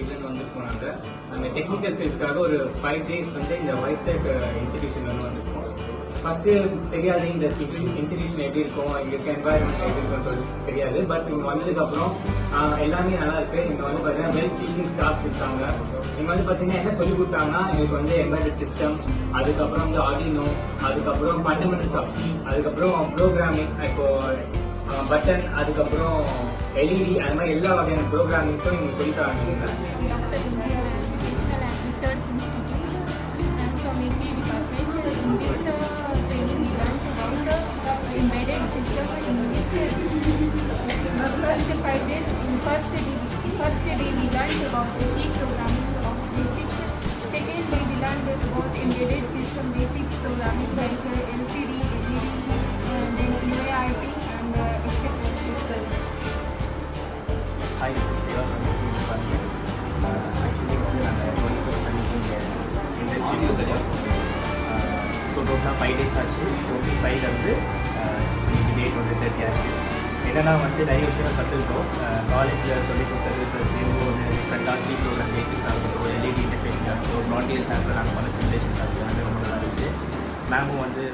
Division வந்து போனாங்க. நம்ம டெக்னிக்கல் ஸ்கில்ஸ்க்காக ஒரு 5 days வந்து இந்த Wiztech இன்ஸ்டிடியூஷன் வந்து வந்திருக்கோம். ஃபர்ஸ்ட் தெரியாது இந்த இன்ஸ்டிடியூஷன் எப்படி இருக்கும், இங்க இருக்க என்வாயர்மெண்ட் எப்படி இருக்கும்னு சொல்லி தெரியாது. பட் இங்க வந்ததுக்கு அப்புறம் எல்லாமே நல்லா இருக்கு. இங்க வந்து பாத்தீங்கன்னா வெல் டீச்சிங் ஸ்டாஃப்ஸ் இருக்காங்க. இங்க வந்து பாத்தீங்கன்னா என்ன சொல்லி கொடுத்தாங்கன்னா எங்களுக்கு வந்து எம்பெடெட் சிஸ்டம், அதுக்கப்புறம் வந்து Arduino, அதுக்கப்புறம் ஃபண்டமெண்டல்ஸ் ஆஃப் C, அதுக்கப்புறம் ப்ரோக்ராமிங், இப்போ பட்டன், அதுக்கப்புறம் LED, அது மாதிரி எல்லா வகையான ப்ரோக்ராமிங்ஸும் இங்க சொல்லி தராங்க. Research Institute and from ECE Department. In this training we learned about the embedded system in which first 5 days, in first day we learned about the C programming of basics. Second day we learned about embedded system basics programming like LCD, LED, then IOT and etc. Hi, this is Deva from ECE Department. Actually, so டோட்டலாக 5 days ஆச்சு. 25 வந்து இன்னைக்கு date வந்து 30 ஆச்சு. என்னென்னா வந்து நிறைய விஷயங்கள் கற்றுக்கிட்டோம். காலேஜில் சொல்லி கொடுத்தது ப்ளஸ் ஒரு டிஃப்ரெண்ட்டாக C ப்ரோக்ராம் பேசிக்ஸாக இருக்கட்டும், LED இன்டர்ஃபேஸிங்காக இருக்கட்டும், ப்ராட்கேஸ்ட் ஆகிட்டு நாங்கள் பண்ண சிமுலேஷன்ஸ் ஆகிட்டு வந்து ரொம்ப நல்லா இருந்துச்சு. மேமும் வந்து